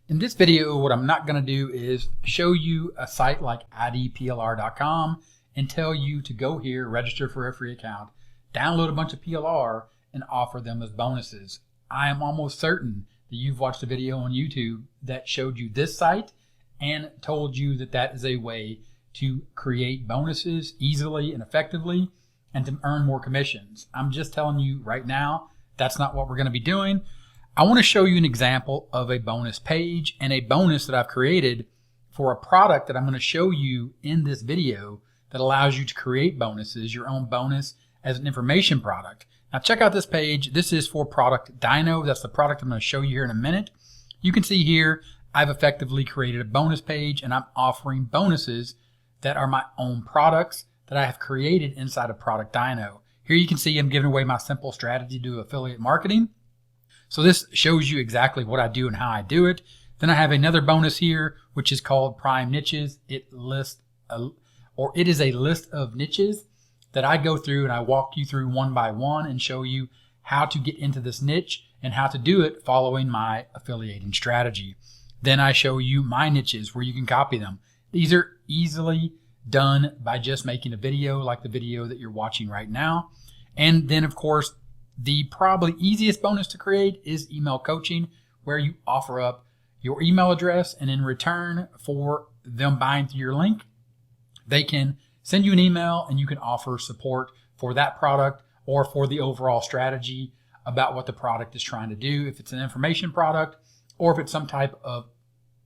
In this video, what I'm not going to do is show you a site like idplr.com and tell you to go here, register for a free account, download a bunch of PLR, and offer them as bonuses. I am almost certain that you've watched a video on YouTube that showed you this site and told you that that is a way to create bonuses easily and effectively and to earn more commissions. I'm just telling you right now, that's not what we're going to be doing. I want to show you an example of a bonus page and a bonus that I've created for a product that I'm going to show you in this video that allows you to create bonuses, your own bonus as an information product. Now check out this page. This is for ProductDyno. That's the product I'm going to show you here in a minute. You can see here I've effectively created a bonus page and I'm offering bonuses that are my own products that I have created inside of ProductDyno. Here you can see I'm giving away my simple strategy to do affiliate marketing. So this shows you exactly what I do and how I do it. Then I have another bonus here, which is called Prime Niches. It is a list of niches that I go through and I walk you through one by one and show you how to get into this niche and how to do it following my affiliating strategy. Then I show you my niches where you can copy them. These are easily done by just making a video like the video that you're watching right now. And then of course, the probably easiest bonus to create is email coaching, where you offer up your email address and in return for them buying through your link, they can send you an email and you can offer support for that product or for the overall strategy about what the product is trying to do. If it's an information product or if it's some type of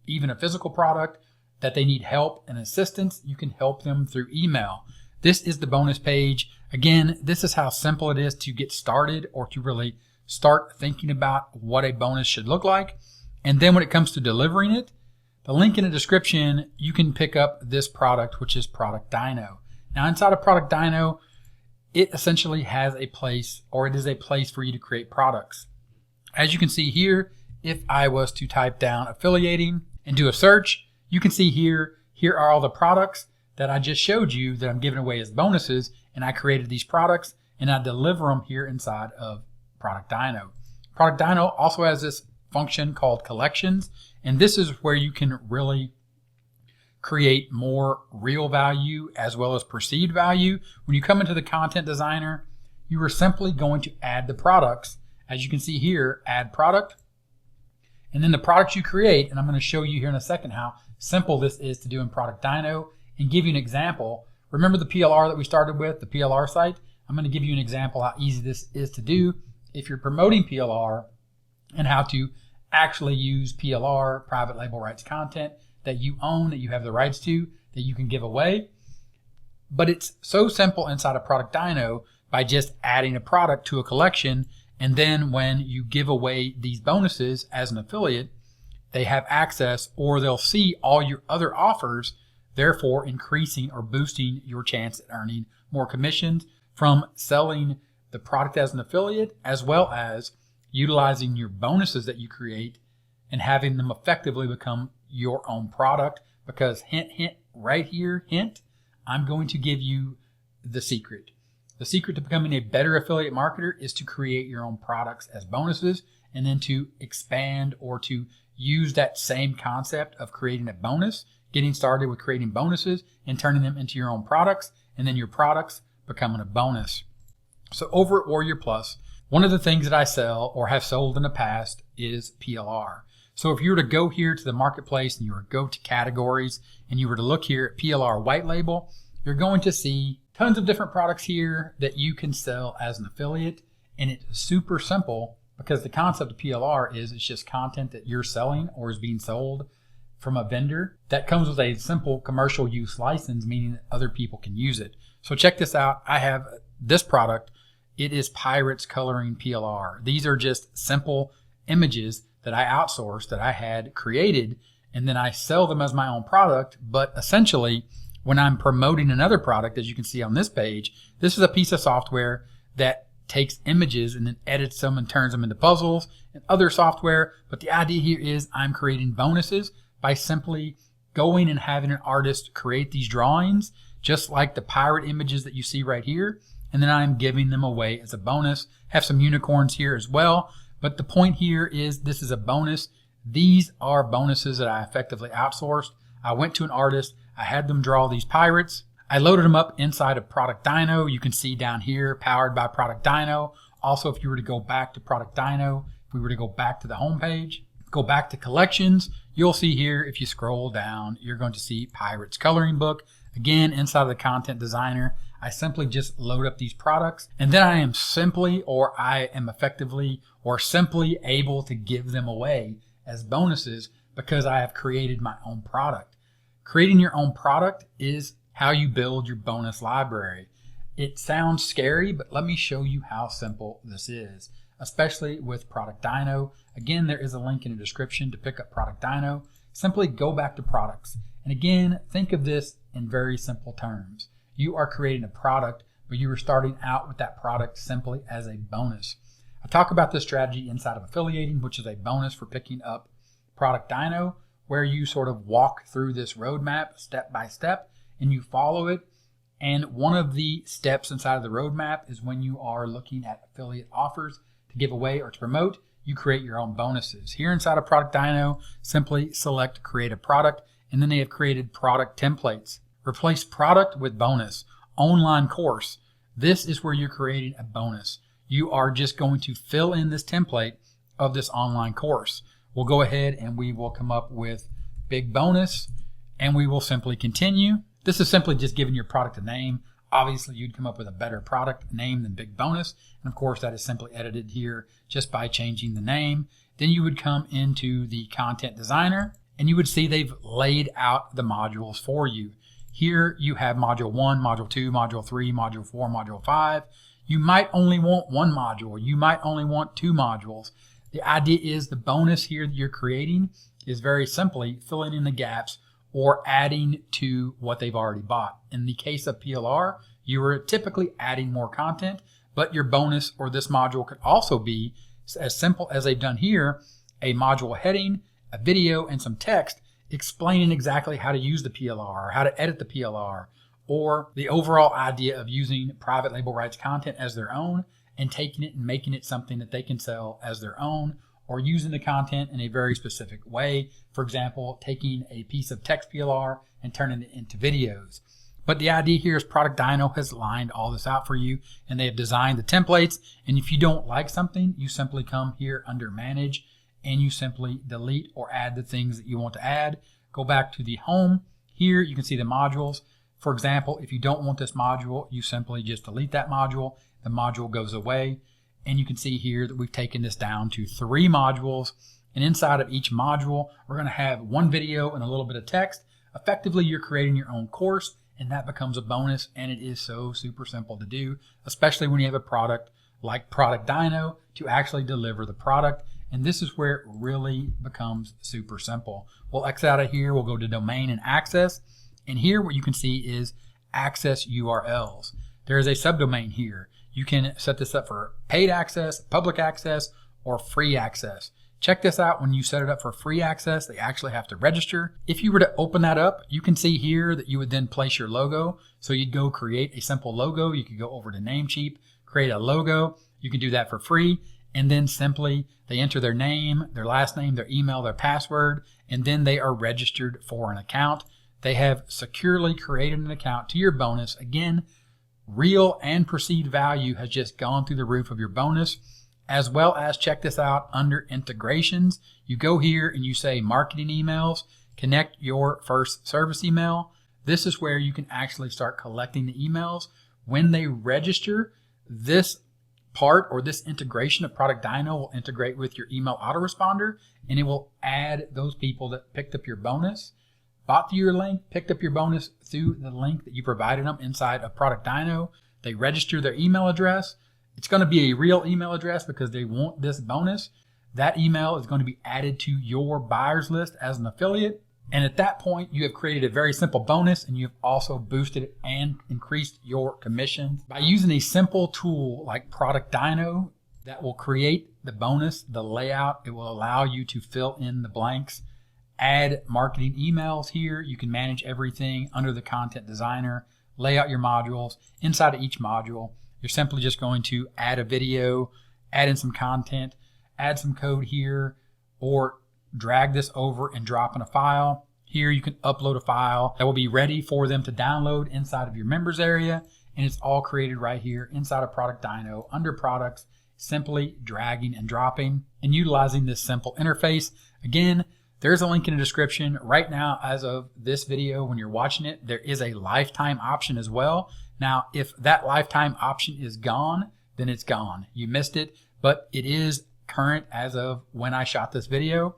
even a physical product that they need help and assistance, you can help them through email. This is the bonus page. Again, this is how simple it is to get started or to really start thinking about what a bonus should look like. And then when it comes to delivering it, the link in the description, you can pick up this product, which is ProductDyno. Now inside of ProductDyno, it essentially has a place, or it is a place for you to create products. As you can see here, if I was to type down affiliating and do a search, you can see here are all the products that I just showed you that I'm giving away as bonuses, and I created these products and I deliver them here inside of ProductDyno. ProductDyno also has this function called collections, and this is where you can really create more real value as well as perceived value. When you come into the content designer, you are simply going to add the products. As you can see here, add product, and then the products you create, and I'm going to show you here in a second how simple this is to do in ProductDyno and give you an example. Remember the PLR that we started with, the PLR site? I'm going to give you an example how easy this is to do if you're promoting PLR and how to actually use PLR, private label rights content that you own, that you have the rights to, that you can give away. But it's so simple inside of ProductDyno by just adding a product to a collection, and then when you give away these bonuses as an affiliate, they have access or they'll see all your other offers, therefore increasing or boosting your chance at earning more commissions from selling the product as an affiliate, as well as utilizing your bonuses that you create and having them effectively become your own product. Because hint, hint, right here, hint, I'm going to give you the secret. The secret to becoming a better affiliate marketer is to create your own products as bonuses and then to expand or to use that same concept of creating a bonus, getting started with creating bonuses and turning them into your own products, and then your products becoming a bonus. So over at Warrior Plus, one of the things that I sell or have sold in the past is PLR. So if you were to go here to the marketplace and you were to go to categories and you were to look here at PLR white label, you're going to see tons of different products here that you can sell as an affiliate. And it's super simple because the concept of PLR is it's just content that you're selling or is being sold from a vendor that comes with a simple commercial use license, meaning that other people can use it. So check this out. I have this product. It is Pirates Coloring PLR. These are just simple images that I outsourced, that I had created, and then I sell them as my own product. But essentially, when I'm promoting another product, as you can see on this page, this is a piece of software that takes images and then edits them and turns them into puzzles and other software. But the idea here is I'm creating bonuses by simply going and having an artist create these drawings, just like the pirate images that you see right here. And then I'm giving them away as a bonus. Have some unicorns here as well. But the point here is this is a bonus These are bonuses that I effectively outsourced. I went to an artist, I had them draw these pirates. I loaded them up inside of ProductDyno. You can see down here, powered by ProductDyno. Also, if you were to go back to ProductDyno, if we were to go back to the home page, go back to collections, you'll see here, if you scroll down, you're going to see Pirates Coloring Book. Again, inside of the Content Designer, I simply just load up these products, and then I am simply able to give them away as bonuses because I have created my own product. Creating your own product is how you build your bonus library. It sounds scary, but let me show you how simple this is, especially with ProductDyno. Again, there is a link in the description to pick up ProductDyno. Simply go back to products. And again, think of this in very simple terms. You are creating a product, but you are starting out with that product simply as a bonus. I talk about this strategy inside of affiliating, which is a bonus for picking up ProductDyno, where you sort of walk through this roadmap step by step and you follow it. And one of the steps inside of the roadmap is when you are looking at affiliate offers to give away or to promote, you create your own bonuses. Here inside of ProductDyno, simply select create a product, and then they have created product templates. Replace product with bonus. Online course. This is where you're creating a bonus. You are just going to fill in this template of this online course. We'll go ahead and we will come up with big bonus, and we will simply continue. This is simply just giving your product a name. Obviously, you'd come up with a better product name than big bonus. And of course, that is simply edited here just by changing the name. Then you would come into the Content Designer, and you would see they've laid out the modules for you. Here you have module 1, module 2, module 3, module 4, module 5. You might only want one module. You might only want 2 modules. The idea is the bonus here that you're creating is very simply filling in the gaps or adding to what they've already bought. In the case of PLR, you are typically adding more content, but your bonus or this module could also be as simple as they've done here, a module heading, a video, and some text explaining exactly how to use the PLR or how to edit the PLR, or the overall idea of using private label rights content as their own and taking it and making it something that they can sell as their own, or using the content in a very specific way. For example, taking a piece of text PLR and turning it into videos. But the idea here is ProductDyno has lined all this out for you, and they have designed the templates. And if you don't like something, you simply come here under Manage, and you simply delete or add the things that you want to add. Go back to the home. Here you can see the modules. For example, if you don't want this module, you simply just delete that module. The module goes away. And you can see here that we've taken this down to 3 modules. And inside of each module, we're going to have 1 video and a little bit of text. Effectively, you're creating your own course, and that becomes a bonus. And it is so super simple to do, especially when you have a product like ProductDyno to actually deliver the product. And this is where it really becomes super simple. We'll X out of here. We'll go to domain and access. And here what you can see is access URLs. There is a subdomain here. You can set this up for paid access, public access, or free access. Check this out. When you set it up for free access, they actually have to register. If you were to open that up, you can see here that you would then place your logo. So you'd go create a simple logo. You could go over to Namecheap, create a logo. You can do that for free. And then simply they enter their name, their last name, their email, their password, and then they are registered for an account. They have securely created an account to your bonus. Again, real and perceived value has just gone through the roof of your bonus. As well as, check this out, under integrations, you go here and you say marketing emails, connect your first service email. This is where you can actually start collecting the emails. When they register, this part or this integration of ProductDyno will integrate with your email autoresponder, and it will add those people that picked up your bonus, bought through your link, picked up your bonus through the link that you provided them inside of ProductDyno. They register their email address. It's going to be a real email address because they want this bonus. That email is going to be added to your buyers list as an affiliate. And at that point, you have created a very simple bonus, and you've also boosted it and increased your commission. By using a simple tool like ProductDyno that will create the bonus, the layout, it will allow you to fill in the blanks, add marketing emails here. You can manage everything under the Content Designer, lay out your modules. Inside of each module, you're simply just going to add a video, add in some content, add some code here, or drag this over and drop in a file. Here you can upload a file that will be ready for them to download inside of your members area. And it's all created right here inside of ProductDyno under products, simply dragging and dropping and utilizing this simple interface. Again, there's a link in the description. Right now, as of this video, when you're watching it, there is a lifetime option as well. Now, if that lifetime option is gone, then it's gone. You missed it, but it is current as of when I shot this video.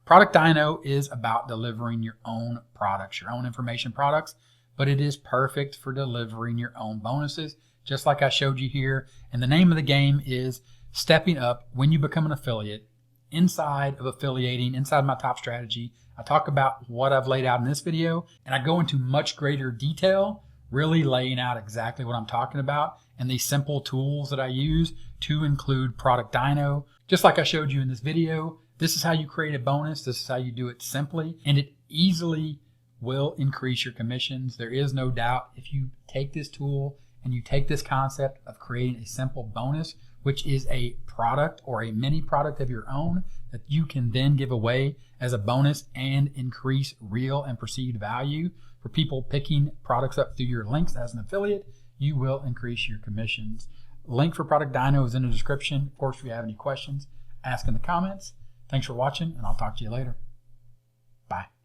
ProductDyno is about delivering your own products, your own information products, but it is perfect for delivering your own bonuses, just like I showed you here. And the name of the game is stepping up when you become an affiliate. Inside of affiliating, inside my top strategy, I talk about what I've laid out in this video, and I go into much greater detail, really laying out exactly what I'm talking about and the simple tools that I use to include ProductDyno. Just like I showed you in this video, this is how you create a bonus. This is how you do it simply, and it easily will increase your commissions. There is no doubt if you take this tool and you take this concept of creating a simple bonus, which is a product or a mini product of your own that you can then give away as a bonus and increase real and perceived value for people picking products up through your links as an affiliate, you will increase your commissions. Link for ProductDyno is in the description. Of course, if you have any questions, ask in the comments. Thanks for watching, and I'll talk to you later. Bye.